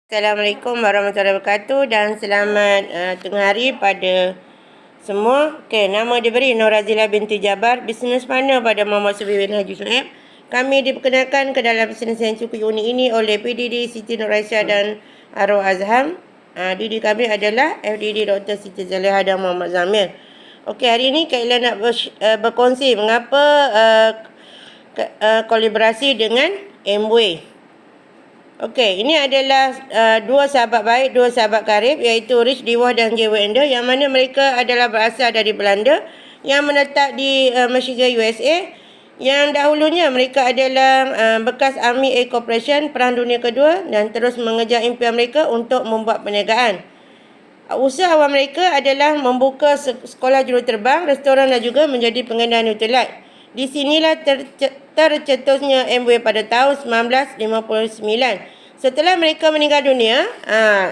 Assalamualaikum warahmatullahi wabarakatuh dan selamat tengah hari pada semua. Okey, nama diberi Nur Razila binti Jabar, bisnes partner pada Muhammad Subi bin Haji Suhaib. Kami diperkenalkan ke dalam bisnes yang cukup unik ini oleh PDD Siti Nur Aisyah dan Arwah Azham. DD kami adalah FDD Dr. Siti Zaliha dan Muhammad Zamir. Okey, hari ini Kak nak berkongsi mengapa kolaborasi dengan Amway. Okey, ini adalah dua sahabat baik, dua sahabat karib, iaitu Rich Dewar dan J. Wender, yang mana mereka adalah berasal dari Belanda yang menetap di Michigan, USA. Yang dahulunya mereka adalah bekas Army Air Corporation Perang Dunia Kedua dan terus mengejar impian mereka untuk membuat perniagaan. Usaha awal mereka adalah membuka sekolah juruterbang, restoran dan juga menjadi pengendara Nutrilite. Di sinilah tercetusnya Amway pada tahun 1959. Setelah mereka meninggal dunia,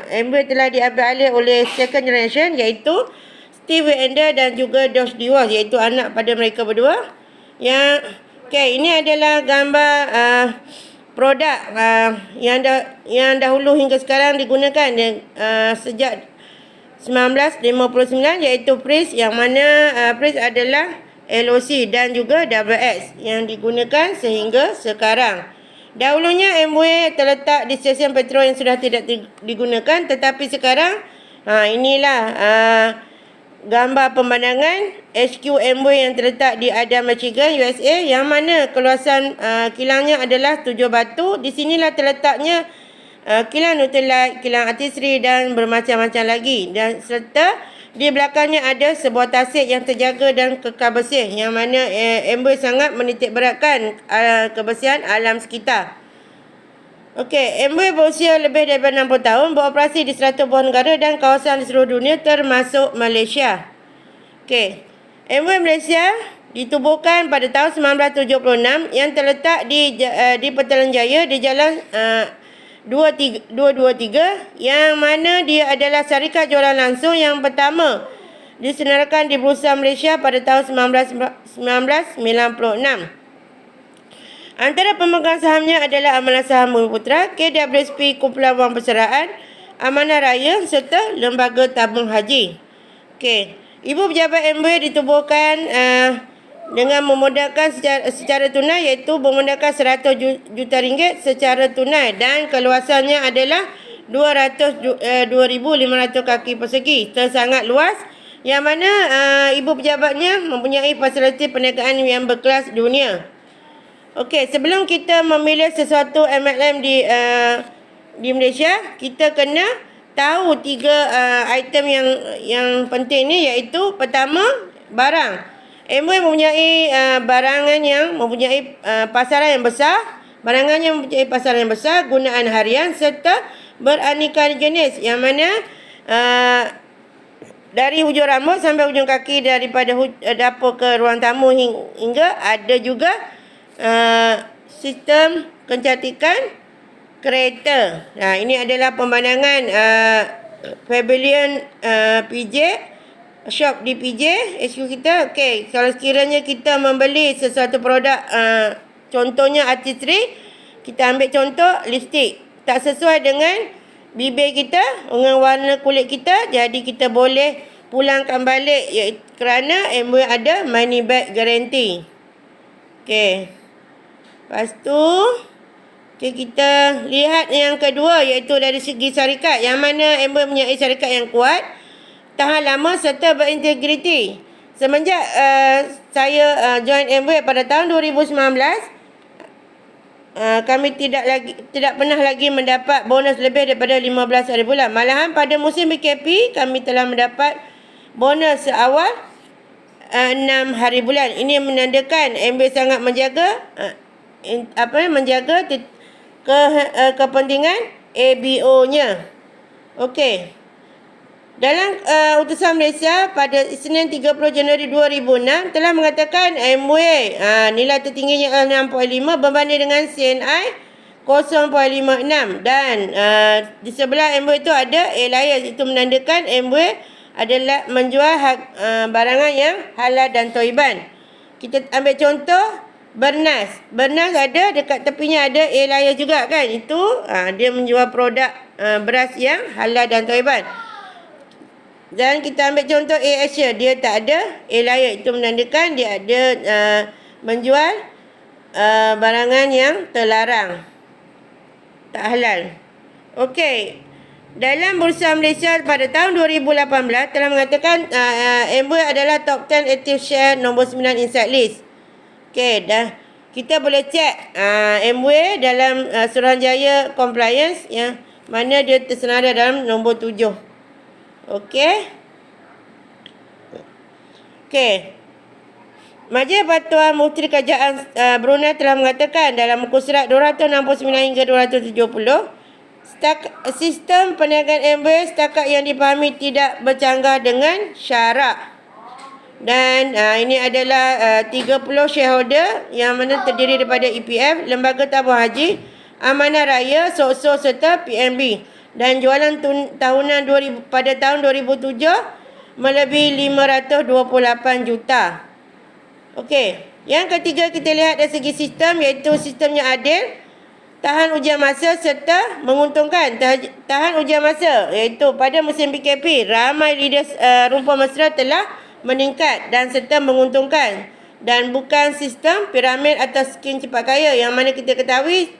Amway telah diambil alih oleh second generation, iaitu Steve Wender dan juga Josh Dewar, iaitu anak pada mereka berdua. Ini adalah gambar produk yang dahulu hingga sekarang digunakan sejak 1959, iaitu Prince, yang mana Prince adalah LOC dan juga WX yang digunakan sehingga sekarang. Dahulunya Amway terletak di stesen petrol yang sudah tidak digunakan, tetapi sekarang inilah gambar pemandangan HQ Amway yang terletak di Adam, Michigan, USA, yang mana keluasan kilangnya adalah 7 batu. Di sinilah terletaknya kilang Nutrilite, kilang artisri dan bermacam-macam lagi, dan serta di belakangnya ada sebuah tasik yang terjaga dan kekal bersih, yang mana Amway sangat menitik beratkan kebersihan alam sekitar. Okey, Amway berusia lebih daripada 60 tahun, beroperasi di 100 buah negara dan kawasan di seluruh dunia termasuk Malaysia. Okey, Amway Malaysia ditubuhkan pada tahun 1976 yang terletak di Petaling Jaya di Jalan 223, yang mana dia adalah syarikat jualan langsung yang pertama disenaraikan di Bursa Malaysia pada tahun 1996. Antara pemegang sahamnya adalah Amalan Saham Bumi Putra, KWSP Kumpulan Wang Persaraan, Amanah Raya serta Lembaga Tabung Haji. Okey, Ibu Pejabat Amway ditubuhkan dengan memodalkan secara tunai, iaitu memodalkan 100 juta ringgit secara tunai, dan keluasannya adalah 2,500 kaki persegi, sangat luas, yang mana ibu pejabatnya mempunyai fasiliti perniagaan yang berkelas dunia. Okey, sebelum kita memilih sesuatu MLM di Malaysia, kita kena tahu 3 item yang penting ni, iaitu pertama, barang. Amway mempunyai barangan yang mempunyai pasaran yang besar, barangannya mempunyai pasaran yang besar, gunaan harian serta beraneka jenis, yang mana dari hujung rambut sampai hujung kaki, daripada dapur ke ruang tamu hingga ada juga sistem kecantikan kereta. Ini adalah pemandangan pavilion PJ, shop di PJ HQ kita. Okey, kalau sekiranya kita membeli sesuatu produk, contohnya artistry, kita ambil contoh lipstick, tak sesuai dengan bibir kita, dengan warna kulit kita, jadi kita boleh pulangkan balik, kerana Amway ada money back guarantee. Okey, lepas tu kita lihat yang kedua, iaitu dari segi syarikat, yang mana Amway mempunyai syarikat yang kuat, tahan lama serta berintegriti. Semenjak saya join Amway pada tahun 2019, kami tidak pernah lagi mendapat bonus lebih daripada 15 hari bulan. Malahan pada musim PKP kami telah mendapat bonus seawal 6 hari bulan. Ini menandakan Amway sangat menjaga kepentingan ABO-nya. Okey. Dalam utusan Malaysia pada Isnin 30 Januari 2006 telah mengatakan Amway nilai tertingginya adalah 6.5 berbanding dengan CNI 0.56, dan di sebelah Amway itu ada Elias. Itu menandakan Amway adalah menjual barangan yang halal dan thaiban. Kita ambil contoh Bernas ada dekat tepinya ada Elias juga kan. Itu dia menjual produk beras yang halal dan thayyiban. Dan kita ambil contoh A Asia, dia tak ada A layak, itu menandakan dia ada menjual barangan yang terlarang, tak halal. Okey, dalam Bursa Malaysia pada tahun 2018 telah mengatakan Amway adalah top 10 active share nombor 9 inside list. Okey, dah kita boleh cek Amway dalam Suruhanjaya Compliance yang mana dia tersenada dalam nombor 7. Okey. Okey. Majlis Fatwa Mufti Kerajaan Brunei telah mengatakan dalam muka surat 269 hingga 270, sistem perniagaan Amway setakat yang dipahami tidak bercanggah dengan syarak. Dan ini adalah 30 shareholder yang mana terdiri daripada EPF, Lembaga Tabung Haji, Amanah Raya, SOSO serta PNB. Dan jualan tahunan pada tahun 2007 melebihi 528 juta. Okey, yang ketiga kita lihat dari segi sistem, iaitu sistemnya adil, tahan ujian masa serta menguntungkan. Tahan ujian masa iaitu pada musim PKP ramai leaders rumpun mesra telah meningkat dan serta menguntungkan, dan bukan sistem piramid atau skim cepat kaya yang mana kita ketahui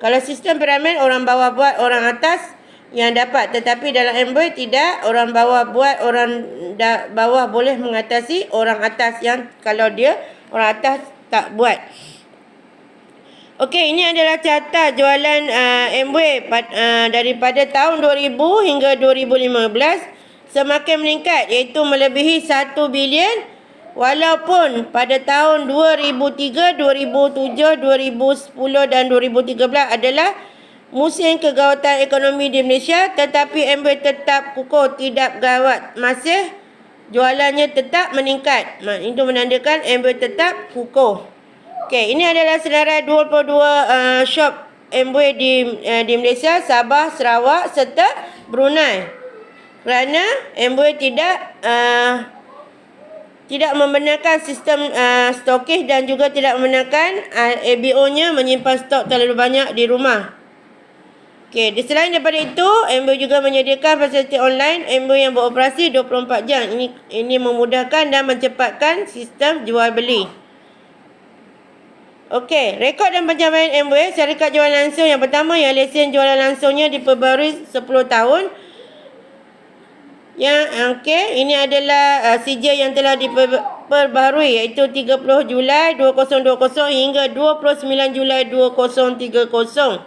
kalau sistem piramid orang bawah buat orang atas yang dapat, tetapi dalam Amway tidak, orang bawah buat orang bawah boleh mengatasi orang atas yang kalau dia orang atas tak buat. Okey, ini adalah carta jualan Amway daripada tahun 2000 hingga 2015 semakin meningkat, iaitu melebihi 1 bilion, walaupun pada tahun 2003, 2007, 2010 dan 2013 adalah musim kegawatan ekonomi di Malaysia, tetapi Amway tetap kukuh tidak gawat, masih jualannya tetap meningkat. Itu menandakan Amway tetap kukuh. Okey, ini adalah senarai 22 shop Amway di Malaysia, Sabah, Sarawak serta Brunei. Kerana Amway tidak membenarkan sistem stokis dan juga tidak membenarkan ABO-nya menyimpan stok terlalu banyak di rumah. Okey, selain daripada itu, Amway juga menyediakan fasiliti online Amway yang beroperasi 24 jam. Ini memudahkan dan mencepatkan sistem jual beli. Okey, rekod dan pencapaian Amway, syarikat jualan langsung yang pertama yang lesen jualan langsungnya diperbarui 10 tahun. Ini adalah CJ yang telah diperbarui, iaitu 30 Julai 2020 hingga 29 Julai 2030.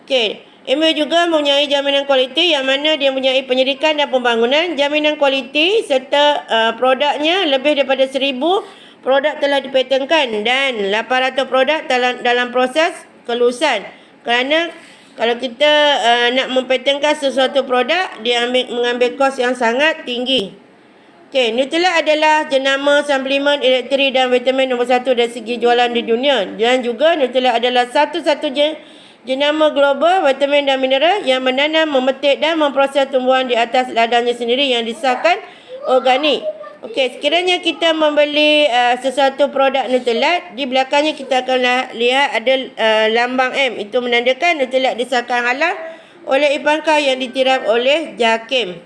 Okey, Amway juga mempunyai jaminan kualiti yang mana dia mempunyai penyelidikan dan pembangunan, jaminan kualiti serta produknya lebih daripada 1000 produk telah dipatenkan dan 800 produk dalam proses kelulusan. Kerana kalau kita nak mempatenkan sesuatu produk, dia mengambil kos yang sangat tinggi. Okey, Nutrilite adalah jenama suplemen elektrik dan vitamin nombor 1 dari segi jualan di dunia. Dan juga Nutrilite adalah satu-satunya jenama global vitamin dan mineral yang menanam, memetik dan memproses tumbuhan di atas ladangnya sendiri yang disahkan organik. Okey, sekiranya kita membeli sesuatu produk Nutrilite, di belakangnya kita akan lihat ada lambang M. Itu menandakan Nutrilite disahkan halal oleh IPANKA yang ditiraf oleh JAKIM.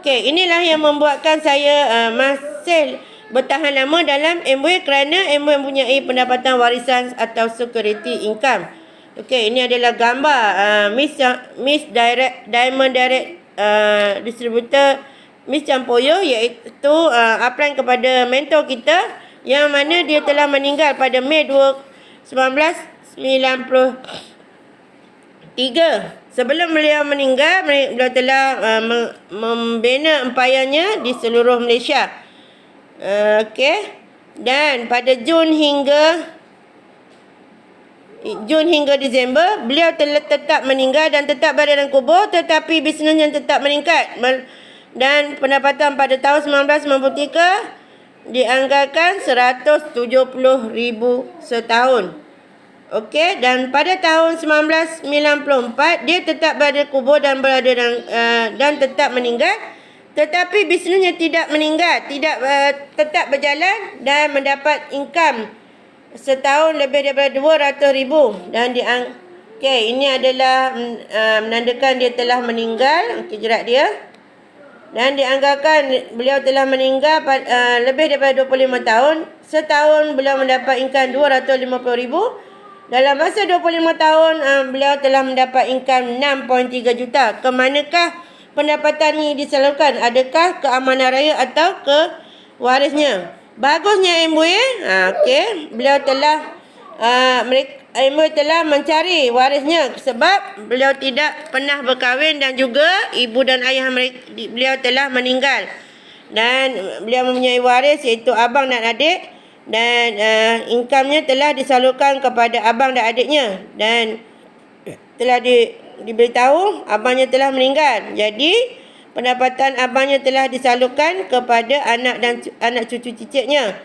Okey, inilah yang membuatkan saya masih bertahan lama dalam Amway kerana Amway mempunyai pendapatan warisan atau security income. Okey, ini adalah gambar Miss Diamond Direct Distributor Miss Campoyo, iaitu upline kepada mentor kita yang mana dia telah meninggal pada Mei 1993. Sebelum beliau meninggal, beliau telah membina empayanya di seluruh Malaysia. Okey. Dan pada Jun hingga Disember, beliau telah tetap meninggal dan tetap berada dalam kubur, tetapi bisnesnya tetap meningkat. Dan pendapatan pada tahun 1993 dianggarkan 170,000 setahun. Okey, dan pada tahun 1994 dia tetap berada kubur dan berada dan tetap meninggal, tetapi bisnesnya tidak meninggal, tetap berjalan dan mendapat income setahun lebih daripada 200,000 dan Okey, ini adalah menandakan dia telah meninggal. Okey, jerat dia. Dan dianggarkan beliau telah meninggal lebih daripada 25 tahun. Setahun beliau mendapat income 250,000. Dalam masa 25 tahun beliau telah mendapat income 6.3 juta. Ke manakah pendapatan ini disalurkan? Adakah ke amanah raya atau ke warisnya? Bagusnya MOE, okey, beliau telah MOE telah mencari warisnya sebab beliau tidak pernah berkahwin dan juga ibu dan ayah beliau telah meninggal. Dan beliau mempunyai waris iaitu abang dan adik. Dan income-nya telah disalurkan kepada abang dan adiknya. Dan telah diberitahu abangnya telah meninggal. Jadi pendapatan abangnya telah disalurkan kepada anak dan anak cucu cicitnya.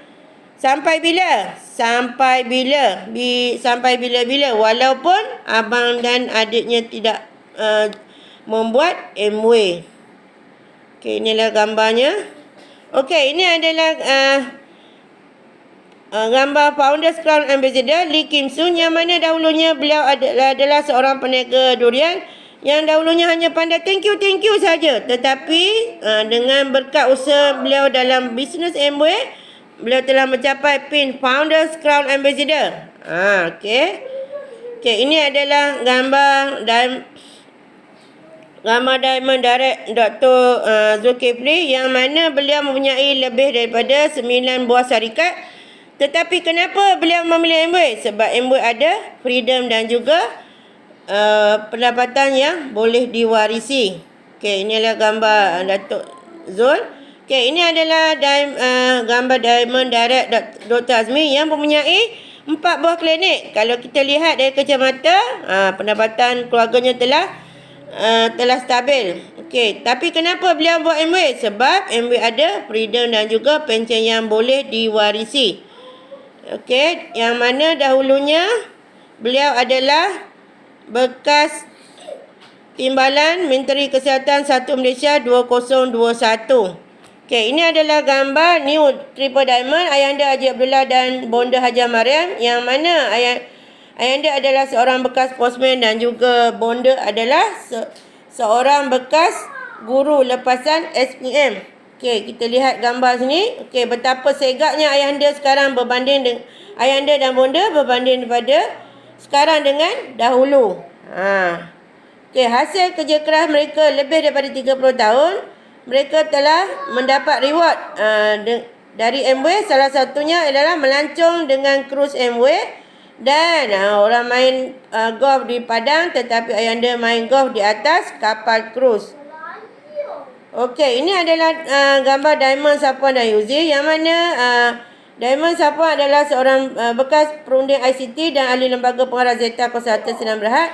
Sampai bila? Sampai bila-bila. Walaupun abang dan adiknya tidak membuat MOE. Okey, inilah gambarnya. Okey, ini adalah gambar Founders Crown Ambassador Lee Kim Soon, yang mana dahulunya beliau adalah seorang peniaga durian yang dahulunya hanya pandai thank you saja. Tetapi dengan berkat usaha beliau dalam bisnes MOE, beliau telah mencapai pin Founders Crown Ambassador. Okey. Okey, ini adalah gambar Diamond Direct Dr. Zulkifli, yang mana beliau mempunyai lebih daripada 9 buah syarikat. Tetapi kenapa beliau memilih MOE? Sebab MOE ada freedom dan juga pendapatan yang boleh diwarisi. Okey, ini adalah gambar Datuk Zul. Okey, ini adalah gambar Diamond Direct Dr. Azmi yang mempunyai 4 buah klinik. Kalau kita lihat dari kacamata, pendapatan keluarganya telah stabil. Okey, tapi kenapa beliau buat MOE? Sebab MOE ada freedom dan juga pencen yang boleh diwarisi. Okey, yang mana dahulunya beliau adalah bekas Timbalan Menteri Kesihatan 1 Malaysia 2021. Okey, ini adalah gambar new Triple Diamond Ayahanda Haji Abdullah dan Bonda Haja Mariam, yang mana Ayahanda adalah seorang bekas postman dan juga Bonda adalah seorang bekas guru lepasan SPM. Okey, kita lihat gambar sini. Okey, betapa segaknya Ayahanda sekarang Ayahanda dan Bonda berbanding daripada sekarang dengan dahulu. Okey, hasil kerja keras mereka lebih daripada 30 tahun, mereka telah mendapat reward dari MOE. Salah satunya adalah melancong dengan krus MOE. Dan orang main golf di padang, tetapi Ayahanda main golf di atas kapal krus. Okey, ini adalah gambar Diamond Sapuan dan Yuzi, yang mana Diamond Sapuan adalah seorang bekas perunding ICT dan ahli lembaga pengarah Zeta Konsultan Senam Berhad.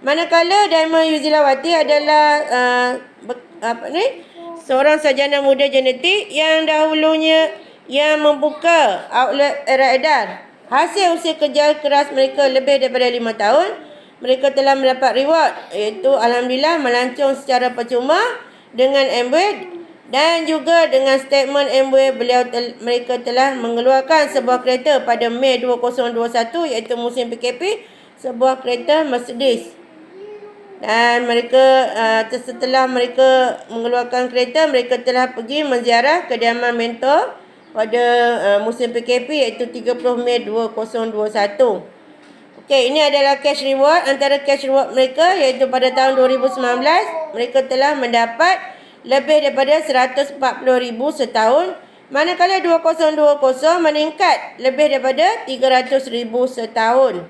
Manakala Diamond Yuzilawati adalah seorang sarjana muda genetik yang dahulunya yang membuka outlet Era Edar. Hasil usaha kerja keras mereka lebih daripada 5 tahun, mereka telah mendapat reward, iaitu alhamdulillah melancong secara percuma dengan MOE. Dan juga dengan statement MOE, mereka telah mengeluarkan sebuah kereta pada Mei 2021, iaitu musim PKP, sebuah kereta Mercedes. Dan mereka setelah mereka mengeluarkan kereta, mereka telah pergi menziarah kediaman mentor pada musim PKP, iaitu 30 Mei 2021. Okey, ini adalah cash reward. Antara cash reward mereka, iaitu pada tahun 2019, mereka telah mendapat lebih daripada 140,000 setahun. Manakala 2020 meningkat lebih daripada 300,000 setahun.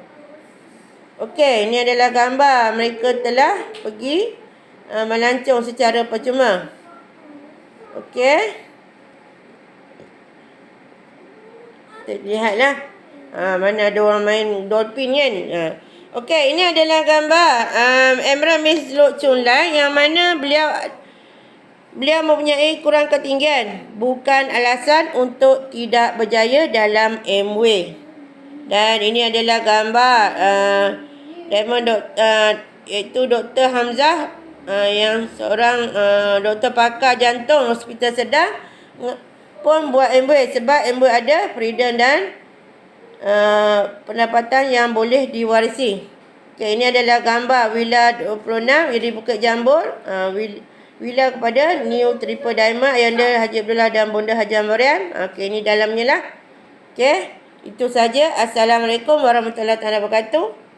Okey, ini adalah gambar mereka telah pergi melancong secara percuma. Okey. Kita lihatlah. Mana ada orang main dolphin kan. Okey, ini adalah gambar Emra Miss Lok Chun Lai, yang mana beliau mempunyai kurang ketinggian, bukan alasan untuk tidak berjaya dalam MOE. Dan ini adalah gambar iaitu Dr. Hamzah, yang seorang doktor pakar jantung Hospital Sedang pun buat MOE, sebab MOE ada freedom dan pendapatan yang boleh diwarisi. Okey, ini adalah gambar Villa 26 di Bukit Jambul. Villa kepada New Triple Diamond Ayahanda Haji Abdullah dan Bonda Haji Amarian. Okey, ini dalamnya lah. Okey, itu saja. Assalamualaikum warahmatullahi wabarakatuh.